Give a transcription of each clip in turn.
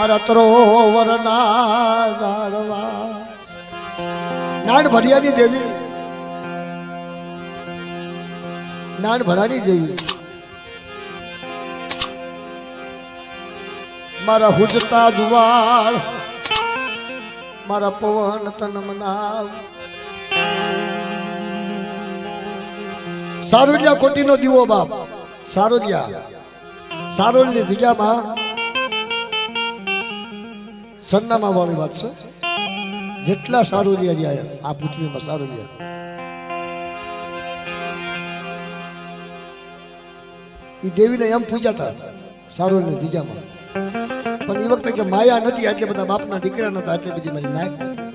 મારા તરોવરના ઝાડવા નાન ભરિયાની દેવી નાન ભરાની દેવી મારા હુજતા જુવાળ મારા પવન તન મનાવ સારોલિયા કોટીનો દીવો બાપ સારોલની જગ્યામાં સરનામા વાળી વાત છે જેટલા સારોલિયા રહ્યા આ પૃથ્વીમાં સારોલિયા એ દેવીને એમ પૂજાતા સારોલની જગ્યામાં પણ એ વખતે કે માયા નથી આટલે બધા બાપના દીકરા નતા આટલી બધી મારી નાયક નથી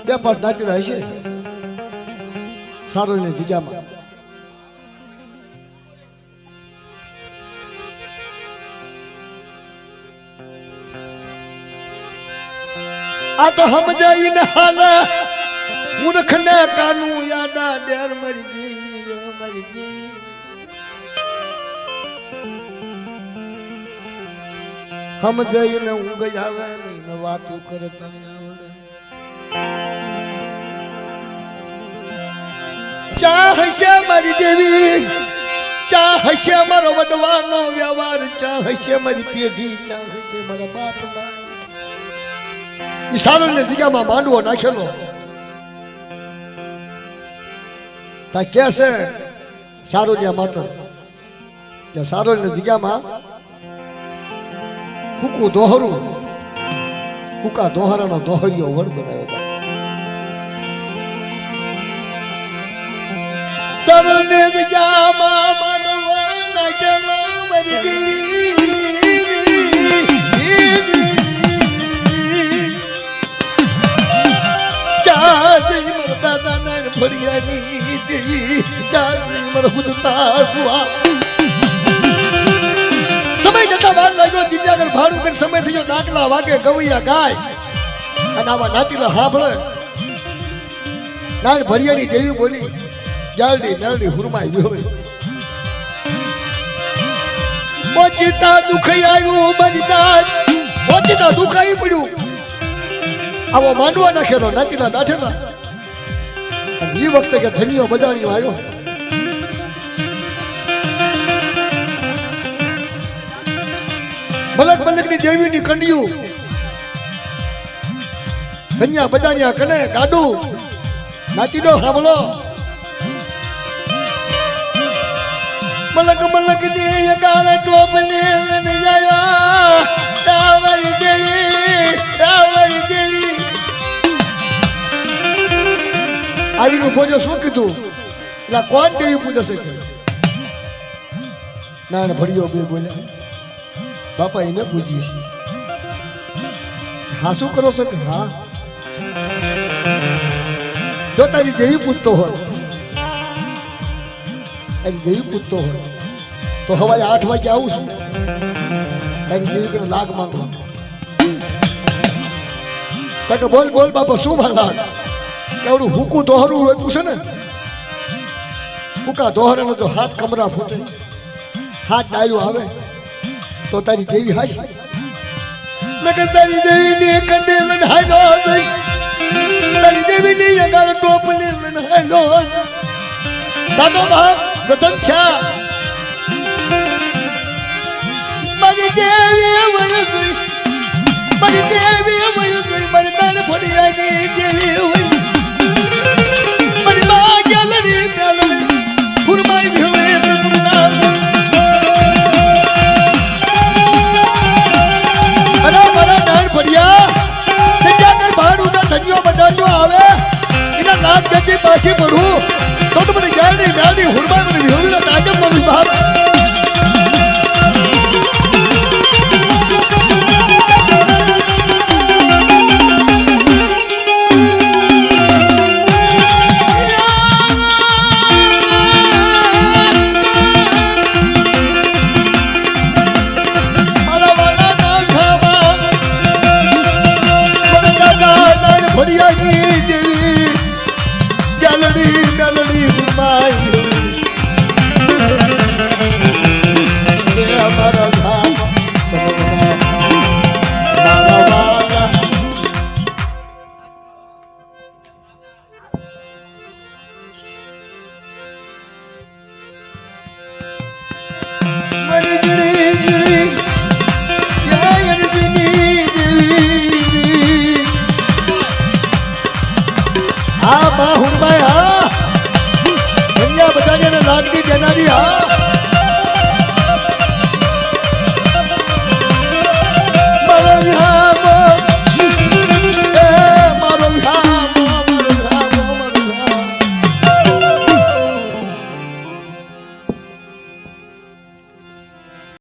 બે પાંચ નાચેલા હશે સારોલની જગ્યામાં આ તો હમ જઈને હાલ મૂર્ખ ને કાનું યાદા ડેર મરી દેવી હમ જઈને ઊંઘ આવે નહીં વાતો કરતા આવડે ચા હશે મારી દેવી ચા હશે મારો વડવાનો વ્યવહાર ચા હશે મારી પેઢી ચા હશે મારા બાપના સારોલની જગ્યામાં માંડવો નાખેલો તા કે છે સારોલિયા માતા કે સારોલની જગ્યામાં હુકુ દોહરું હુકા દોહરાનો દોહરિયો વડ બનાવ્યો સારોલની જગ્યામાં માંડવો નાખેલો મારી દેવી સમય જતા વાર લાગ્યો દિવ્યાગર ભાડું કરી સમય થયો ડાકલા વાગે ગવૈયા ગાય અને આવા નાતીલા સાંભળે નાન ભરિયાની દેવી બોલી જાલડી મેલડી હુરમાઈ હોય મોચીતા દુઃખ આવ્યું બનતા મોચીતા દુઃખ આવી પડ્યું આવો માંડવા નાખેલો નાતીલા દાઠેલા એ વખતે કે ધનિયો બજાણીઓ આવ્યો મલકની દેવીની કંડિયું ધનિયા બજાણિયા કને ગાડું નાતીડો સાંભળો મલક ની ગાળે ટોપ ને આવ્યા ડાવરી દેવી આવીનું ભોજો શું કીધું એટલે કોણ દેવી પૂજા છે ના ભડિયો બે બોલ્યા બાપા એને પૂજ્યું છે હા શું કરો છો કે હા જો તારી દેવી પૂજતો હોય તારી દેવી પૂજતો હોય તો સવારે 8 વાગે આવું છું તારી દેવી કે લાગ માંગો કે બોલ બાપા શું લાગ એવડું હુકું દોહરું એટલું છે ને હુકા દોહરાનો જો હાથ કમરા ફૂટે હાથ ડાયું આવે તો તારી દેવી હાશી નકર તારી દેવીની કંડેલ હાલો તારી દેવીની અગાર ટોપ લેલ હાલો દાદો બાપ ગતન થયા મારી દેવી વય ગઈ મારી દેવી વય ગઈ મારી દાન ફોડિયાની દેવી હોય પાછી પડું તો મને ગાડી હુરમા મને વિહોવી તાજબ મળી બાપ બા હુંબા